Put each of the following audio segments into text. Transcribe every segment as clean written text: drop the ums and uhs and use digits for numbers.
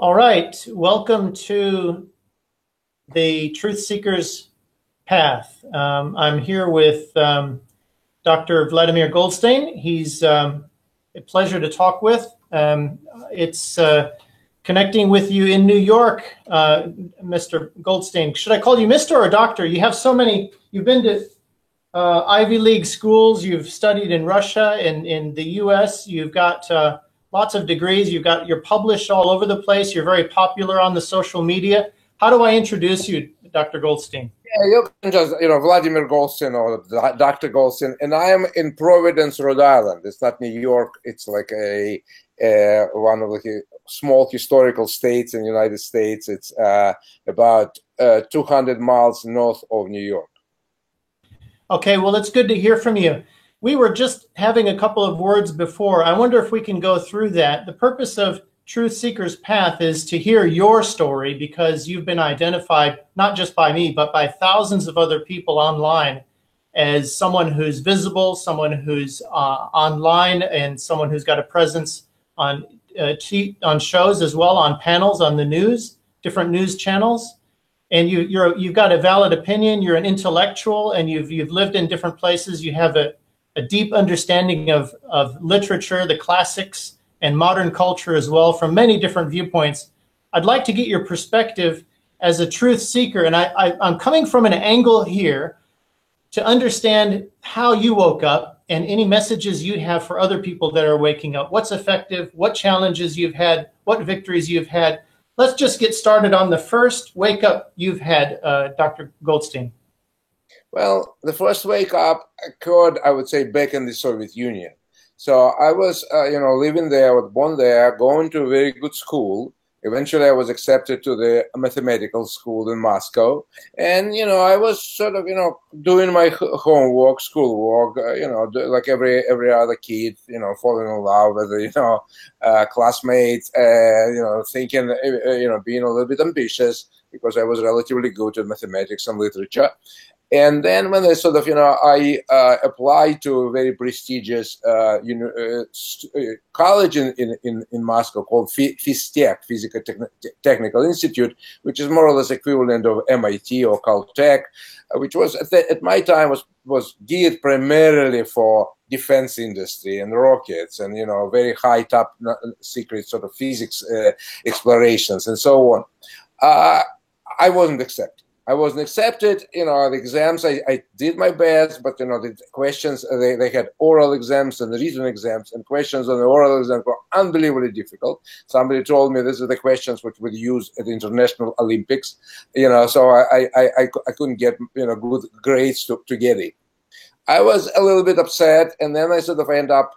All right, welcome to the Truth Seekers Path. I'm here with Dr. Vladimir Goldstein. He's a pleasure to talk with. It's connecting with you in New York, Mr. Goldstein. Should I call you Mr. or Doctor? You have so many, you've been to Ivy League schools, you've studied in Russia and in the US, you've got lots of degrees, you're published all over the place, you're very popular on the social media. How do I introduce you, Dr. Goldstein? Yeah, you can just, Vladimir Goldstein or Dr. Goldstein, and I am in Providence, Rhode Island. It's not New York. It's like one of the small historical states in the United States. It's about 200 miles north of New York. Okay, well, it's good to hear from you. We were just having a couple of words before. I wonder if we can go through that. The purpose of Truth Seekers Path is to hear your story because you've been identified, not just by me, but by thousands of other people online as someone who's visible, someone who's online, and someone who's got a presence on shows as well, on panels, on the news, different news channels. And you've got a valid opinion, you're an intellectual, and you've lived in different places. You have a deep understanding of literature, the classics, and modern culture as well from many different viewpoints. I'd like to get your perspective as a truth seeker, and I'm coming from an angle here to understand how you woke up and any messages you have for other people that are waking up. What's effective, what challenges you've had, what victories you've had. Let's just get started on the first wake up you've had, Dr. Goldstein. Well, the first wake up occurred, I would say, back in the Soviet Union. So I was, living there, was born there, going to a very good school. Eventually, I was accepted to the mathematical school in Moscow. And, I was sort of, doing my homework, schoolwork, like every other kid, falling in love with, classmates, thinking, being a little bit ambitious because I was relatively good at mathematics and literature. And then when I sort of, I applied to a very prestigious college in Moscow called FISTEC, Physical Technical Institute, which is more or less equivalent of MIT or Caltech, which was at my time was geared primarily for defense industry and rockets and, very high top secret sort of physics explorations and so on. I wasn't accepted. The exams, I did my best, but, the questions, they had oral exams and written exams, and questions on the oral exams were unbelievably difficult. Somebody told me these are the questions which would use at the International Olympics, so I couldn't get, good grades to get it. I was a little bit upset, and then I sort of end up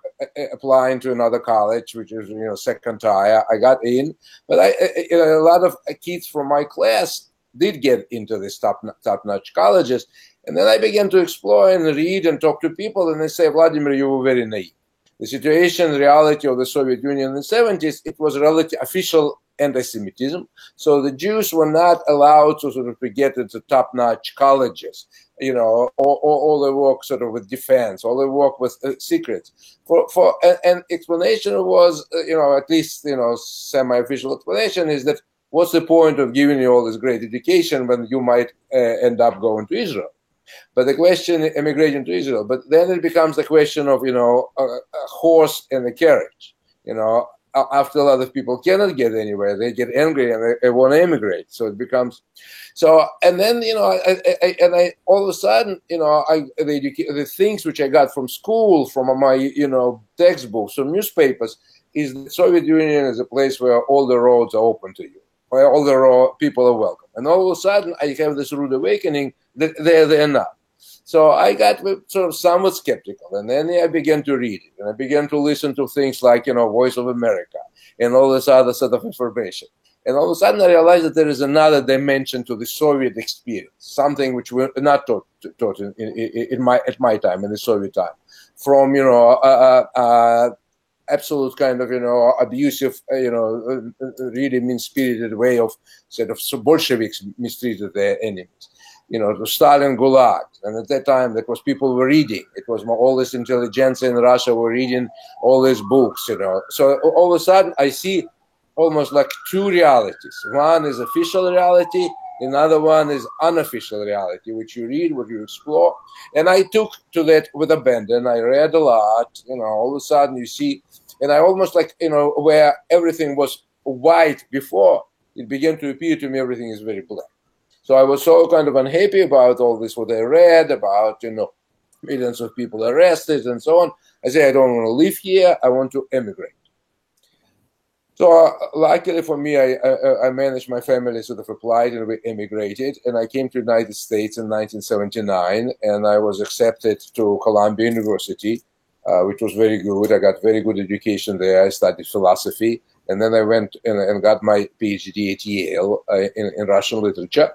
applying to another college, which is, second tier. I got in, but a lot of kids from my class did get into these top-notch colleges. And then I began to explore and read and talk to people, and they say, Vladimir, you were very naive. The situation, the reality of the Soviet Union in the 70s, it was relative official anti-Semitism. So the Jews were not allowed to sort of get into top-notch colleges, all the work sort of with defense, all the work with secrets. For an explanation was, at least, semi-official explanation is that what's the point of giving you all this great education when you might end up going to Israel? But the question, immigrating to Israel, but then it becomes the question of, a horse and a carriage. After a lot of people cannot get anywhere, they get angry and they want to immigrate. So it becomes, and then, I all of a sudden, the things which I got from school, from my, textbooks, from newspapers, is the Soviet Union is a place where all the roads are open to you, where all the people are welcome. And all of a sudden, I have this rude awakening that they're there now. So I got sort of somewhat skeptical, and then I began to read it, and I began to listen to things like, Voice of America, and all this other sort of information. And all of a sudden, I realized that there is another dimension to the Soviet experience, something which we're not taught at my time, in the Soviet time, from absolute kind of abusive, really mean-spirited way of sort of Bolsheviks mistreated their enemies. To Stalin Gulag. And at that time, that was people were reading. It was all this intelligentsia in Russia were reading all these books, So all of a sudden, I see almost like two realities. One is official reality, another one is unofficial reality, which you read, what you explore. And I took to that with abandon. I read a lot, all of a sudden you see, and I almost like, where everything was white before, it began to appear to me everything is very black. So I was so kind of unhappy about all this, what I read about, millions of people arrested and so on. I say, I don't want to live here. I want to emigrate. So luckily for me, I managed my family sort of applied and we emigrated. And I came to the United States in 1979, and I was accepted to Columbia University, which was very good. I got very good education there. I studied philosophy. And then I went and got my PhD at Yale in Russian literature.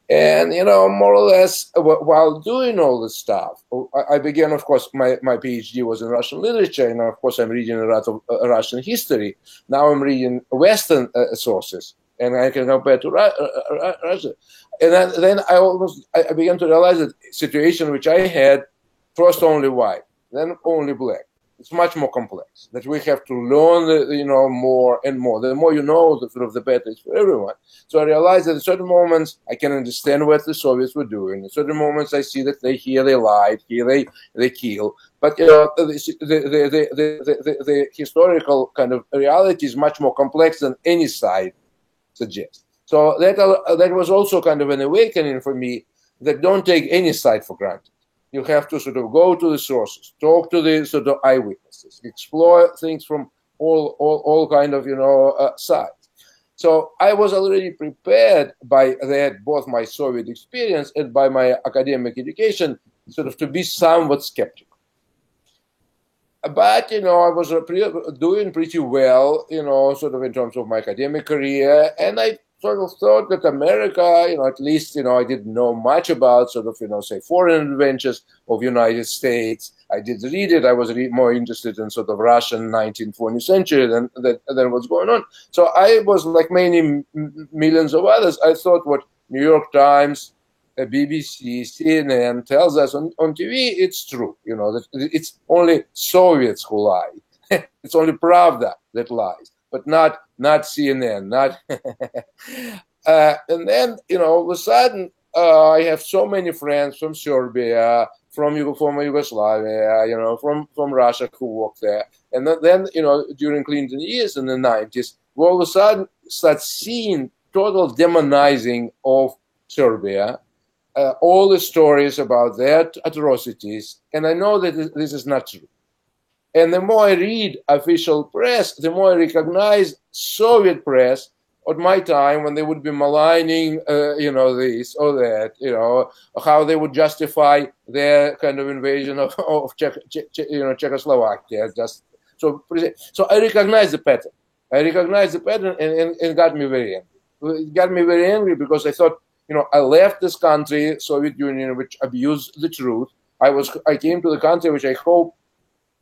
And, more or less, while doing all this stuff, I began, of course, my PhD was in Russian literature. And, of course, I'm reading a lot of Russian history. Now I'm reading Western sources, and I can compare to Russia. And then I began to realize that situation which I had, first only white, then only black. It's much more complex, that we have to learn, more and more. The more you know, the better it's for everyone. So I realized that at certain moments, I can understand what the Soviets were doing. At certain moments, I see that here they lied, here they kill. But, the historical kind of reality is much more complex than any side suggests. So that was also kind of an awakening for me, that don't take any side for granted. You have to sort of go to the sources, talk to the sort of eyewitnesses, explore things from all kind of, sides. So I was already prepared by that, both my Soviet experience and by my academic education, sort of to be somewhat skeptical. But, I was doing pretty well, sort of in terms of my academic career. And I sort of thought that America, at least, I didn't know much about sort of, say, foreign adventures of United States. I did read it. I was more interested in sort of Russian 19th, 20th century than what's going on. So I was like many millions of others. I thought what New York Times, BBC, CNN tells us on TV, it's true. That it's only Soviets who lie. It's only Pravda that lies. But not CNN, not. And then, all of a sudden, I have so many friends from Serbia, from former Yugoslavia, from Russia who work there. And then, during Clinton years in the 90s, we all of a sudden start seeing total demonizing of Serbia, all the stories about their atrocities. And I know that this is not true. And the more I read official press, the more I recognize Soviet press at my time when they would be maligning, this or that, how they would justify their kind of invasion of Czechoslovakia. So I recognize the pattern. And it got me very angry. It got me very angry because I thought, I left this country, Soviet Union, which abused the truth. I came to the country which I hope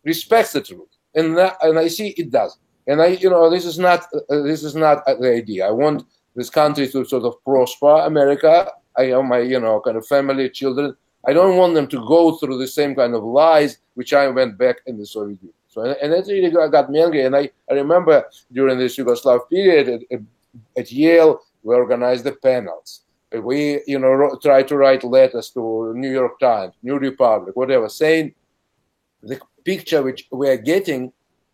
respects the truth, and I see it doesn't. And this is not the idea. I want this country to sort of prosper. America. I have my kind of family, children. I don't want them to go through the same kind of lies which I went back in the Soviet Union. So and that really got me angry. And I remember during this Yugoslav period at Yale, we organized the panels. We try to write letters to New York Times, New Republic, whatever, saying the picture which we are getting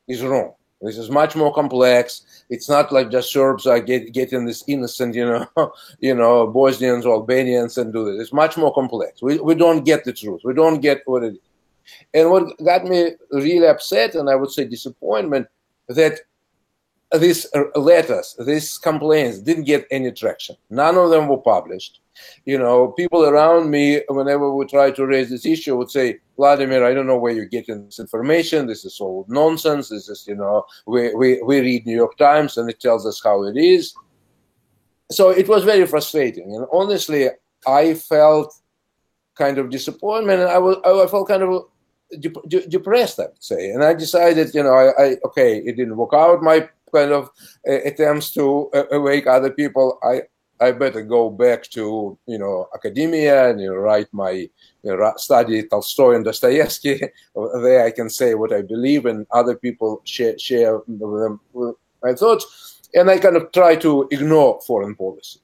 is wrong. This is much more complex. It's not like just Serbs are getting this innocent, Bosnians or Albanians and do this. It's much more complex. We don't get the truth. We don't get what it is. And what got me really upset, and I would say disappointment, that these letters, these complaints didn't get any traction. None of them were published. People around me, whenever we try to raise this issue, would say, Vladimir, I don't know where you're getting this information. This is all nonsense. This is, we read New York Times and it tells us how it is. So it was very frustrating. And honestly, I felt kind of disappointment, and I felt kind of depressed, I would say. And I decided, okay, it didn't work out. My kind of attempts to awake other people, I better go back to, academia and, write my, study Tolstoy and Dostoevsky. There I can say what I believe, and other people share with them my thoughts. And I kind of try to ignore foreign policy.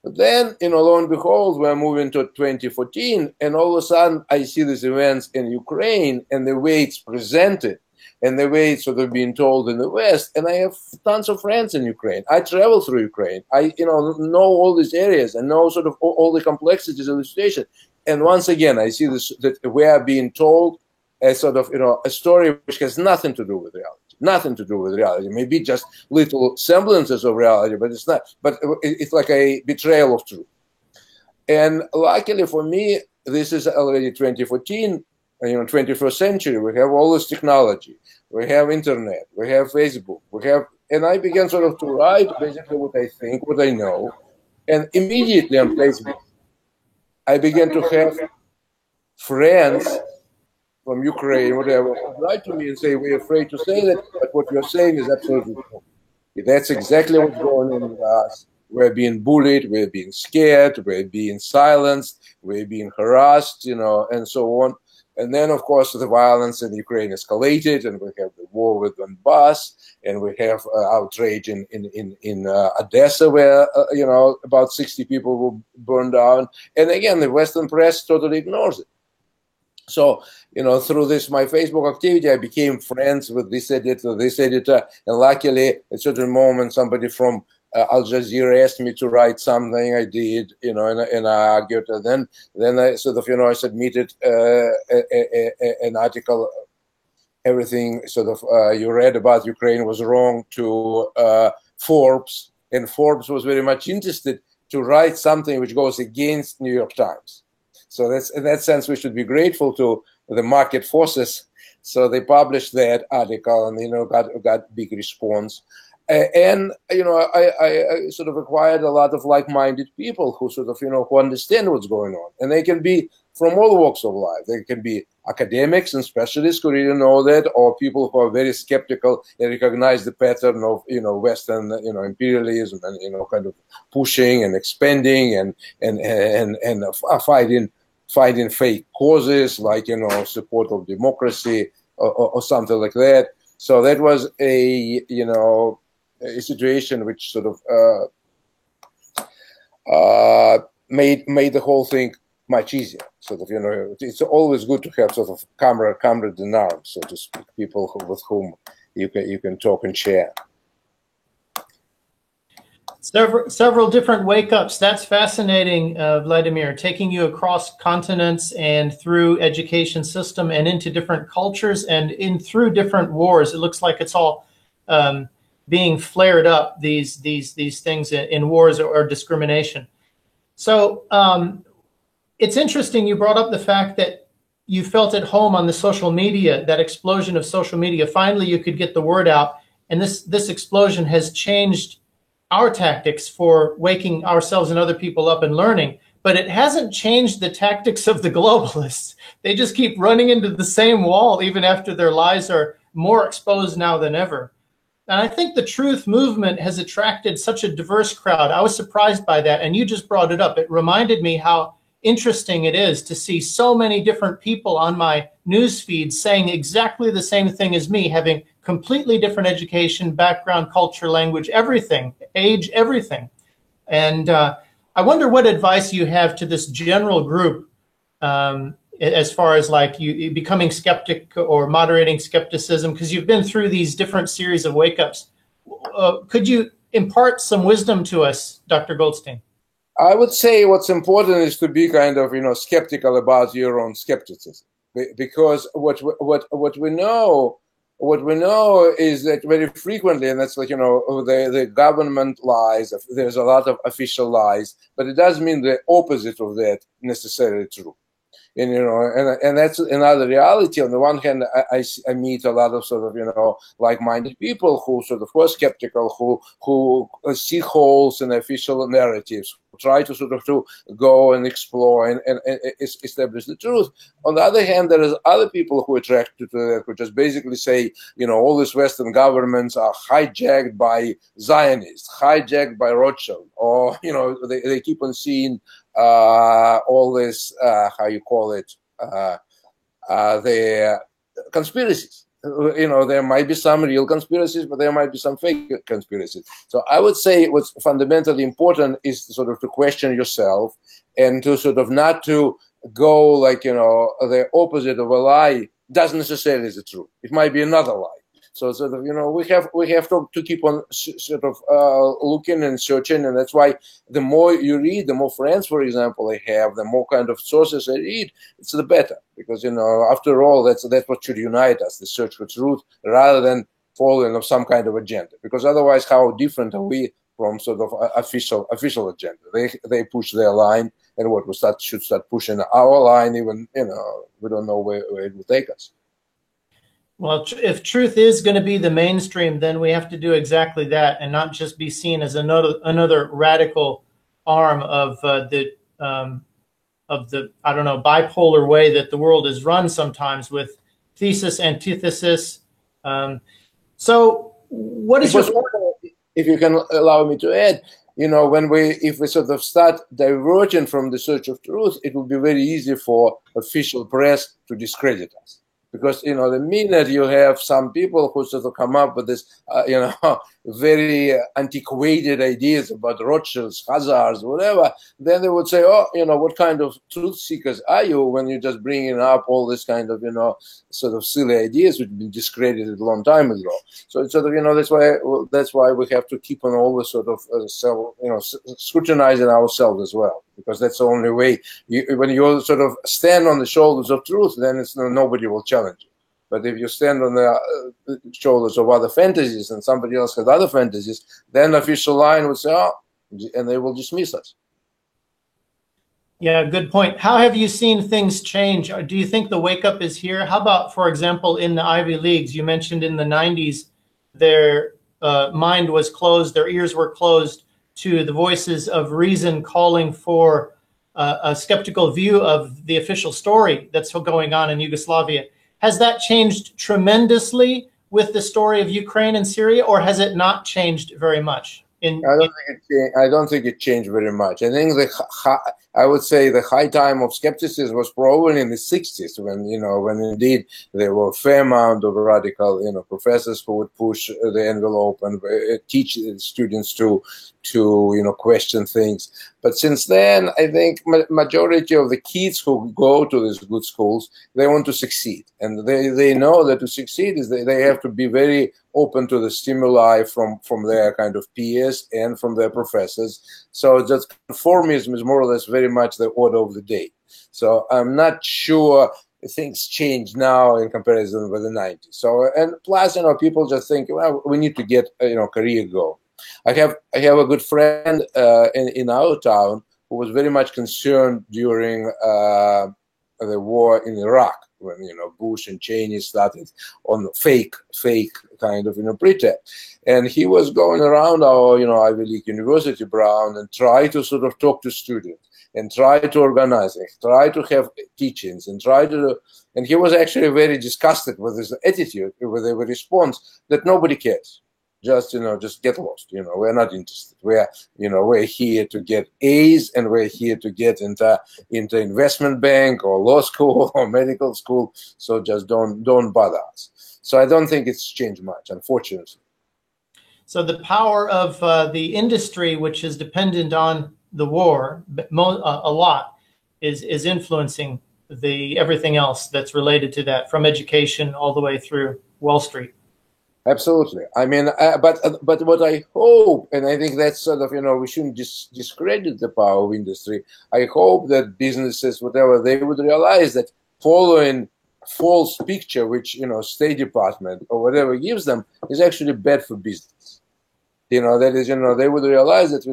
But then, lo and behold, we're moving to 2014, and all of a sudden I see these events in Ukraine and the way it's presented and the way it's sort of being told in the West. And I have tons of friends in Ukraine. I travel through Ukraine. I, know all these areas and know sort of all the complexities of the situation. And once again, I see this, that we are being told a sort of, a story which has nothing to do with reality. Nothing to do with reality. Maybe just little semblances of reality, but it's not. But it's like a betrayal of truth. And luckily for me, this is already 2014. 21st century. We have all this technology. We have internet. We have Facebook. And I began sort of to write basically what I think, what I know, and immediately on Facebook, I began to have friends from Ukraine, whatever, write to me and say, we're afraid to say that, but what you're saying is absolutely true. That's exactly what's going on with us. We're being bullied, we're being scared, we're being silenced, we're being harassed, and so on. And then, of course, the violence in Ukraine escalated, and we have the war with Donbass, and we have outrage in Odessa, where about 60 people were burned down. And again, the Western press totally ignores it. So, through this, my Facebook activity, I became friends with this editor, and luckily, at certain moment, somebody from Al Jazeera asked me to write something. I did, and I argued. And then I sort of, I submitted an article. Everything sort of you read about Ukraine was wrong to Forbes, and Forbes was very much interested to write something which goes against New York Times. So that's, in that sense, we should be grateful to the market forces. So they published that article, and got big response. And I sort of acquired a lot of like-minded people who sort of who understand what's going on, and they can be from all walks of life. They can be academics and specialists who really know that, or people who are very skeptical and recognize the pattern of Western imperialism and kind of pushing and expanding and fighting fake causes like support of democracy or something like that. So that was a situation which sort of made the whole thing much easier. Sort of, it's always good to have sort of comrade in arms, so to speak, people with whom you can talk and share. Several different wake-ups. That's fascinating, Vladimir, taking you across continents and through education system and into different cultures and through different wars. It looks like it's all being flared up, these things in wars or discrimination. So it's interesting you brought up the fact that you felt at home on the social media, that explosion of social media. Finally, you could get the word out, and this explosion has changed our tactics for waking ourselves and other people up and learning, but it hasn't changed the tactics of the globalists. They just keep running into the same wall even after their lies are more exposed now than ever. And I think the truth movement has attracted such a diverse crowd. I was surprised by that, and you just brought it up. It reminded me how interesting it is to see so many different people on my news feed saying exactly the same thing as me, having completely different education, background, culture, language, everything, age, everything. And I wonder what advice you have to this general group as far as like you becoming skeptic or moderating skepticism, because you've been through these different series of wake-ups. Could you impart some wisdom to us, Dr. Goldstein? I would say what's important is to be kind of, skeptical about your own skepticism, because what we know is that very frequently, and that's like, the government lies, there's a lot of official lies, but it doesn't mean the opposite of that necessarily true. And that's another reality. On the one hand, I meet a lot of sort of, like-minded people who sort of were skeptical, who see holes in official narratives, try to sort of to go and explore and establish the truth. On the other hand, there is other people who are attracted to that, who just basically say, all these Western governments are hijacked by Zionists, hijacked by Rothschild, or, they keep on seeing all this, how you call it, the conspiracies. there might be some real conspiracies, but there might be some fake conspiracies. So I would say what's fundamentally important is sort of to question yourself and to sort of not to go like, the opposite of a lie doesn't necessarily is the truth. It might be another lie. So sort of, we have to keep on sort of looking and searching, and that's why the more you read, the more friends, for example, I have, the more kind of sources I read, it's the better, because after all, that's what should unite us: the search for truth, rather than following of some kind of agenda. Because otherwise, how different are we from sort of official agenda? They push their line, and what we should start pushing our line. Even we don't know where it will take us. Well, if truth is going to be the mainstream, then we have to do exactly that, and not just be seen as another radical arm of the bipolar way that the world is run sometimes, with thesis, antithesis. So, what is your? If you can allow me to add, if we sort of start diverging from the search of truth, it will be very easy for official press to discredit us. Because, the minute you have some people who sort of come up with this, very antiquated ideas about Rothschilds, Khazars, whatever, then they would say, what kind of truth seekers are you when you're just bringing up all this kind of, sort of silly ideas which have been discredited a long time ago. So it's sort of, that's why we have to keep on always sort of, scrutinizing ourselves as well. Because that's the only way. When you sort of stand on the shoulders of truth, then nobody will challenge you. But if you stand on the shoulders of other fantasies and somebody else has other fantasies, then the official line would say, and they will dismiss us. Yeah, good point. How have you seen things change? Do you think the wake up is here? How about, for example, in the Ivy Leagues? You mentioned in the 90s, their mind was closed, their ears were closed to the voices of reason calling for a skeptical view of the official story that's going on in Yugoslavia. Has that changed tremendously with the story of Ukraine and Syria, or has it not changed very much? I don't think it changed very much. I think I would say the high time of skepticism was probably in the 60s, when indeed there were a fair amount of radical, professors who would push the envelope and teach students to question things. But since then, I think majority of the kids who go to these good schools, they want to succeed. And they know that to succeed is they have to be very open to the stimuli from their kind of peers and from their professors. So that conformism is more or less very much the order of the day. So I'm not sure things change now in comparison with the 90s. So, and plus, people just think, well, we need to get, career goal. I have a good friend in our town who was very much concerned during the war in Iraq, when Bush and Cheney started on fake kind of pretext, and he was going around our Ivy League University, Brown, and try to sort of talk to students and try to organize it, try to have teachings, and and he was actually very disgusted with his attitude, with the response that nobody cares. Just get lost. We're not interested. We're here to get A's, and we're here to get into investment bank or law school or medical school. So just don't bother us. So I don't think it's changed much, unfortunately. So the power of the industry, which is dependent on the war a lot, is influencing everything else that's related to that, from education all the way through Wall Street. Absolutely. I mean, but what I hope, and I think that's sort of, we shouldn't discredit the power of industry. I hope that businesses, whatever, they would realize that following false picture, which, State Department or whatever gives them, is actually bad for business. That is, they would realize that,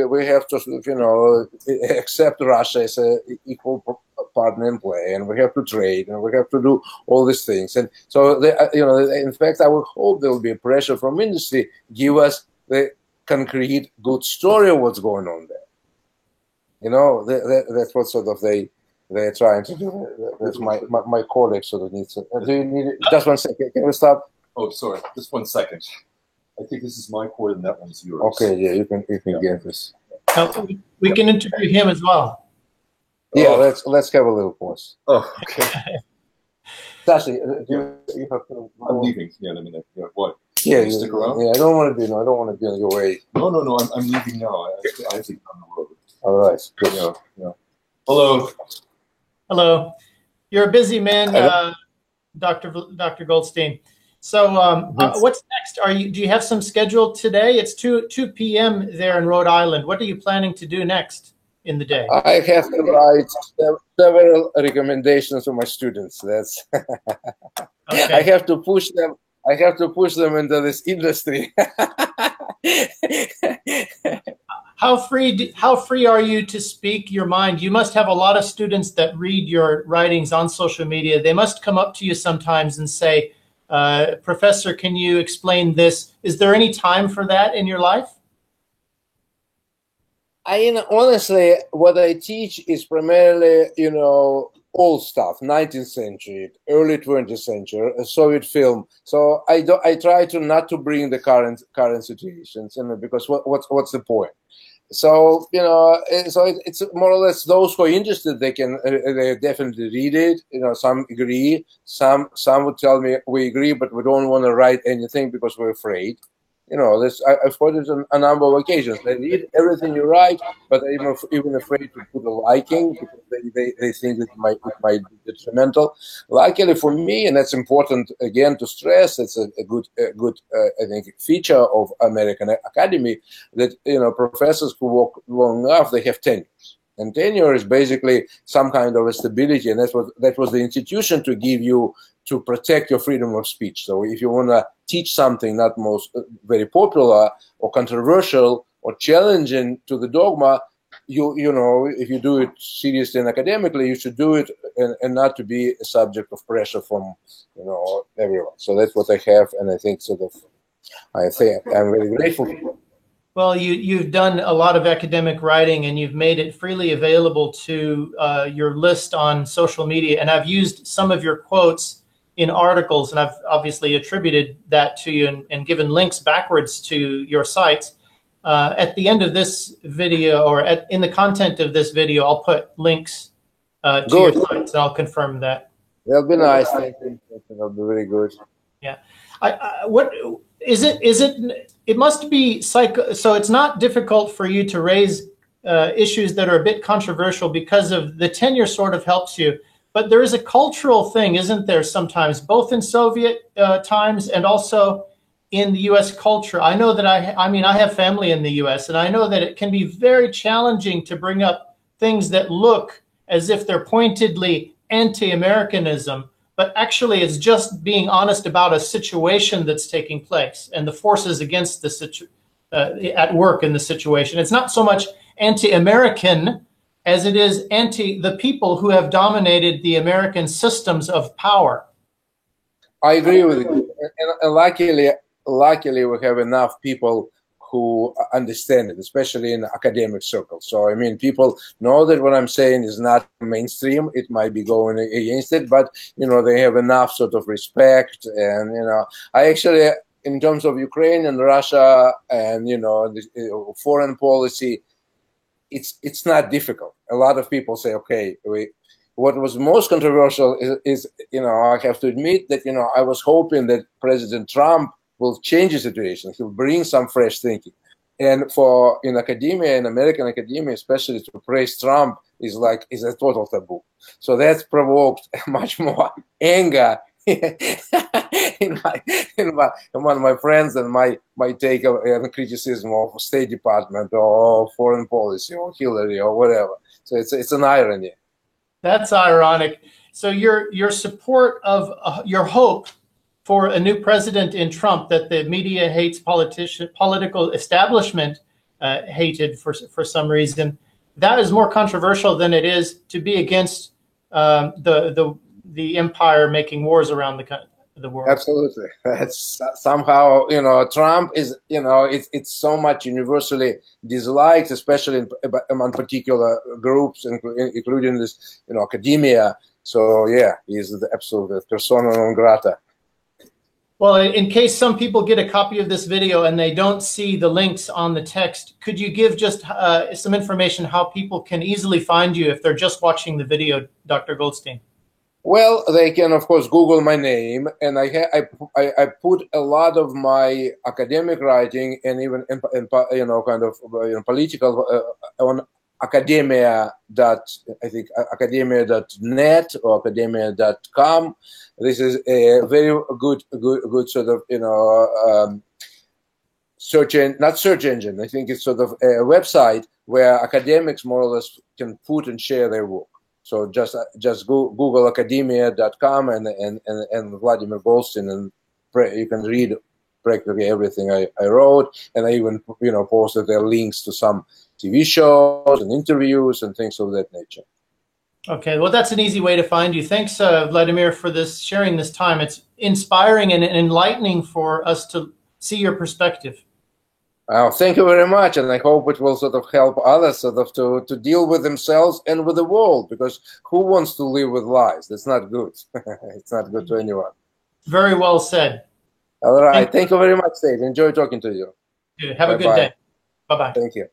we have to, accept Russia as an equal partner in play, and we have to trade, and we have to do all these things. And so, in fact, I would hope there will be a pressure from industry, give us the concrete, good story of what's going on there. That's what sort of they're trying to do. That's my colleague sort of needs to. Do you need it? Just 1 second. Can we stop? Oh, sorry. Just 1 second. I think this is my cord and that one's yours. Okay, yeah, you can get this. We can interview him as well. Yeah, let's have a little pause. Oh, okay. Sashi, you have to. I'm leaving. Yeah, I mean, yeah, what? Yeah, Stick around. Yeah, I don't want to be. No, I don't want to be on your way. No, I'm leaving now. I have to get on the road. All right. Good. Yeah. Hello. Hello. You're a busy man, Dr. Goldstein. So what's next? Do you have some schedule today? It's 2 p.m. there in Rhode Island. What are you planning to do next in the day? I have to write several recommendations to my students. That's okay. I have to push them. I have to push them into this industry. How free are you to speak your mind? You must have a lot of students that read your writings on social media. They must come up to you sometimes and say, Professor, can you explain this? Is there any time for that in your life? Honestly, what I teach is primarily, old stuff, 19th century, early 20th century, Soviet film. So I try to not to bring the current situations, because what's the point? So it's more or less those who are interested, they definitely read it. Some agree, some would tell me we agree, but we don't want to write anything because we're afraid. I've heard it on a number of occasions. They read everything you write, but they're even afraid to put a liking because they think it might be detrimental. Luckily for me, and that's important again to stress, it's a good I think feature of American academy that professors who work long enough, they have tenure. And tenure is basically some kind of a stability, and that was the institution to give you, to protect your freedom of speech. So if you want to teach something not very popular or controversial or challenging to the dogma, if you do it seriously and academically, you should do it and not to be a subject of pressure from everyone. So that's what I have, and I think I'm very grateful. Well, you've done a lot of academic writing, and you've made it freely available to your list on social media. And I've used some of your quotes in articles, and I've obviously attributed that to you and given links backwards to your sites. At the end of this video, or in the content of this video, I'll put links to your sites, and I'll confirm that. That'll be nice. Thank you. That'll be very good. Yeah. What is it? It must be so it's not difficult for you to raise issues that are a bit controversial because of the tenure sort of helps you. But there is a cultural thing, isn't there, sometimes, both in Soviet times and also in the U.S. culture. I know that I have family in the U.S., and I know that it can be very challenging to bring up things that look as if they're pointedly anti-Americanism, but actually it's just being honest about a situation that's taking place and the forces against at work in the situation. It's not so much anti-American as it is anti the people who have dominated the American systems of power. I agree with you. And luckily we have enough people who understand it, especially in academic circles. So, people know that what I'm saying is not mainstream. It might be going against it, but, they have enough sort of respect. And, I actually, in terms of Ukraine and Russia and, the foreign policy, it's not difficult. A lot of people say, okay, what was most controversial is, I have to admit that, I was hoping that President Trump will change the situation. He'll bring some fresh thinking. And in academia, in American academia, especially to praise Trump is a total taboo. So that's provoked much more anger among my friends and my take of criticism of State Department or foreign policy or Hillary or whatever. So it's an irony. That's ironic. So your support of your hope for a new president in Trump that the media hates, political establishment hated for some reason, that is more controversial than it is to be against the empire making wars around the world. Absolutely. It's somehow, Trump is, it's so much universally disliked, especially among particular groups, including this, academia. So yeah, he's the absolute persona non grata. Well, in case some people get a copy of this video and they don't see the links on the text, could you give just some information how people can easily find you if they're just watching the video, Dr. Goldstein? Well, they can, of course, Google my name, and I put a lot of my academic writing and even political on academia.net or academia.com. This is a very good sort of not search engine. I think it's sort of a website where academics more or less can put and share their work. So just Google academia.com and Vladimir Golstin, and you can read practically everything I wrote, and I even posted their links to some TV shows and interviews and things of that nature. Okay, well, that's an easy way to find you. Thanks, Vladimir, for sharing this time. It's inspiring and enlightening for us to see your perspective. Thank you very much, and I hope it will sort of help others sort of to deal with themselves and with the world, because who wants to live with lies? That's not good. It's not good to anyone. Very well said. All right. Thank you very much, Dave. Enjoy talking to you. Have a good day. Bye-bye. Thank you.